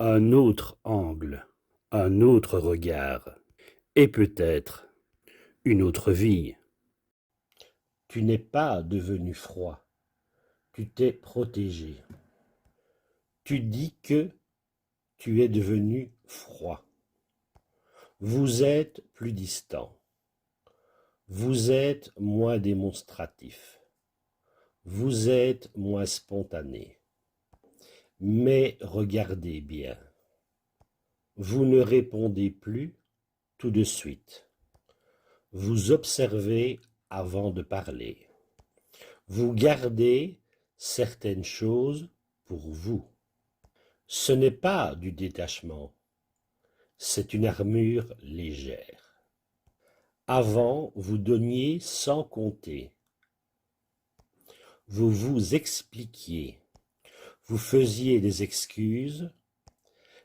un autre angle, un autre regard, et peut-être une autre vie. Tu n'es pas devenu froid, tu t'es protégé. Tu dis que tu es devenu froid. Vous êtes plus distant. Vous êtes moins démonstratif. Vous êtes moins spontané. Mais regardez bien. Vous ne répondez plus tout de suite. Vous observez avant de parler. Vous gardez certaines choses pour vous. Ce n'est pas du détachement, c'est une armure légère. Avant, vous donniez sans compter. Vous vous expliquiez. Vous faisiez des excuses,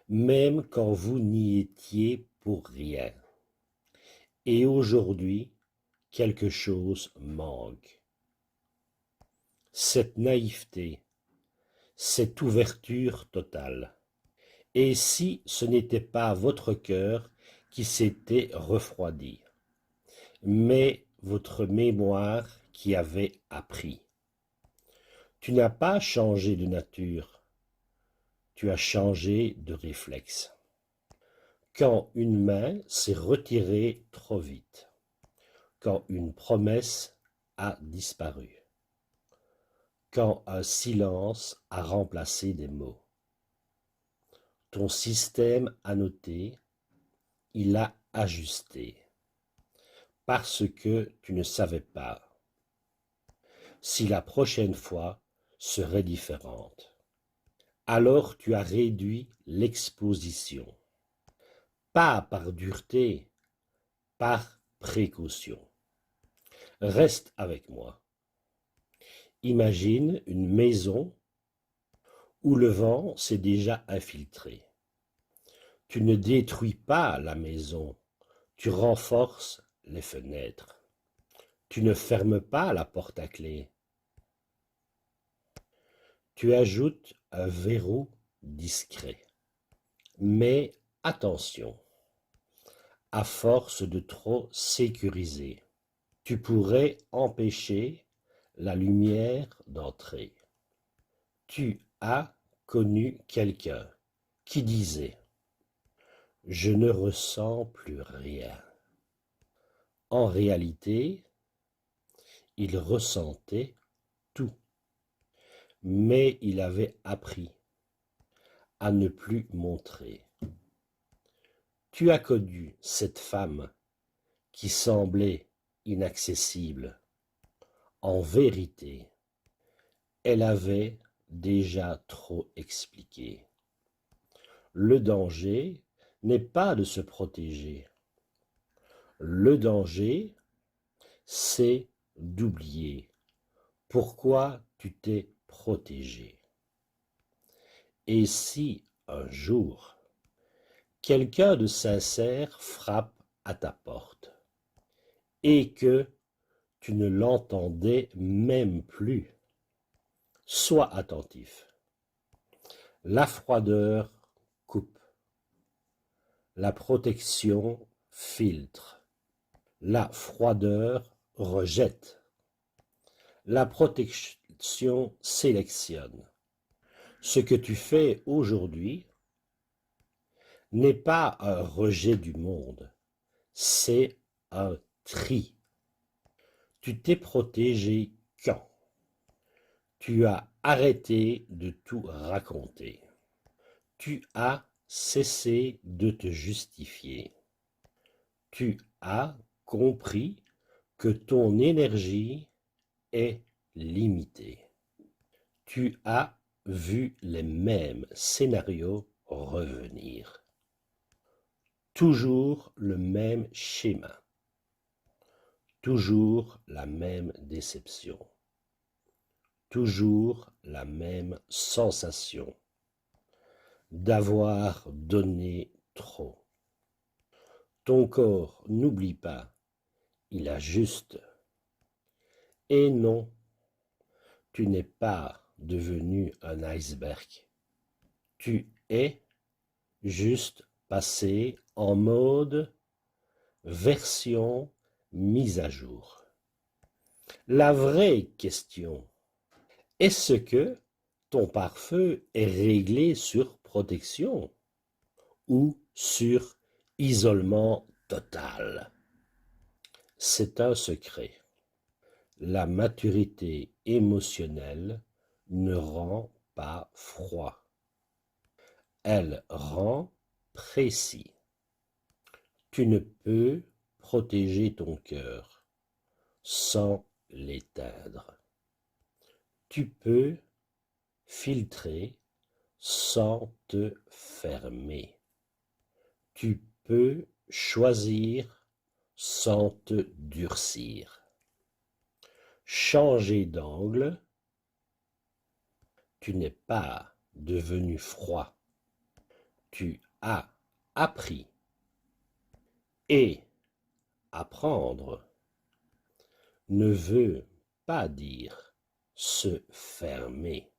même quand vous n'y étiez pour rien. Et aujourd'hui, quelque chose manque. Cette naïveté, cette ouverture totale. Et si ce n'était pas votre cœur qui s'était refroidi, mais votre mémoire qui avait appris? Tu n'as pas changé de nature, tu as changé de réflexe. Quand une main s'est retirée trop vite, quand une promesse a disparu, quand un silence a remplacé des mots. Ton système a noté, il a ajusté, parce que tu ne savais pas si la prochaine fois serait différente. Alors tu as réduit l'exposition, pas par dureté, par précaution. Reste avec moi. Imagine une maison où le vent s'est déjà infiltré. Tu ne détruis pas la maison, tu renforces les fenêtres. Tu ne fermes pas la porte à clé. Tu ajoutes un verrou discret. Mais attention, à force de trop sécuriser, tu pourrais empêcher la lumière d'entrer. Tu as connu quelqu'un qui disait « Je ne ressens plus rien ». En réalité, il ressentait tout, mais il avait appris à ne plus montrer. Tu as connu cette femme qui semblait inaccessible. En vérité, elle avait déjà trop expliqué. Le danger n'est pas de se protéger. Le danger, c'est d'oublier pourquoi tu t'es protégé. Et si un jour, quelqu'un de sincère frappe à ta porte et que tu ne l'entendais même plus, sois attentif. La froideur coupe, la protection filtre, la froideur rejette, la protection sélectionne. Ce que tu fais aujourd'hui n'est pas un rejet du monde, c'est un tri. Tu t'es protégé quand tu as arrêté de tout raconter. Tu as cessé de te justifier. Tu as compris que ton énergie est limitée. Tu as vu les mêmes scénarios revenir. Toujours le même schéma. Toujours la même déception. Toujours la même sensation d'avoir donné trop. Ton corps n'oublie pas, il ajuste. Et non, tu n'es pas devenu un iceberg. Tu es juste passer en mode version mise à jour. La vraie question, est-ce que ton pare-feu est réglé sur protection ou sur isolement total? C'est un secret. La maturité émotionnelle ne rend pas froid. Elle rend précis. Tu ne peux protéger ton cœur sans l'éteindre. Tu peux filtrer sans te fermer. Tu peux choisir sans te durcir. Changer d'angle, tu n'es pas devenu froid. Tu as appris. Et apprendre ne veut pas dire se fermer.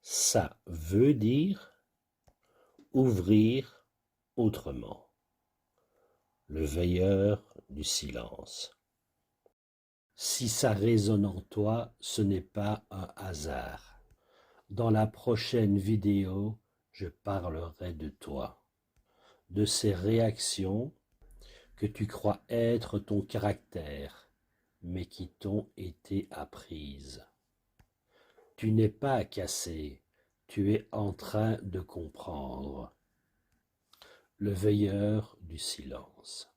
Ça veut dire ouvrir autrement. Le veilleur du silence. Si ça résonne en toi, ce n'est pas un hasard. Dans la prochaine vidéo, je parlerai de toi, de ces réactions que tu crois être ton caractère, mais qui t'ont été apprises. Tu n'es pas cassé, tu es en train de comprendre. Le veilleur du silence.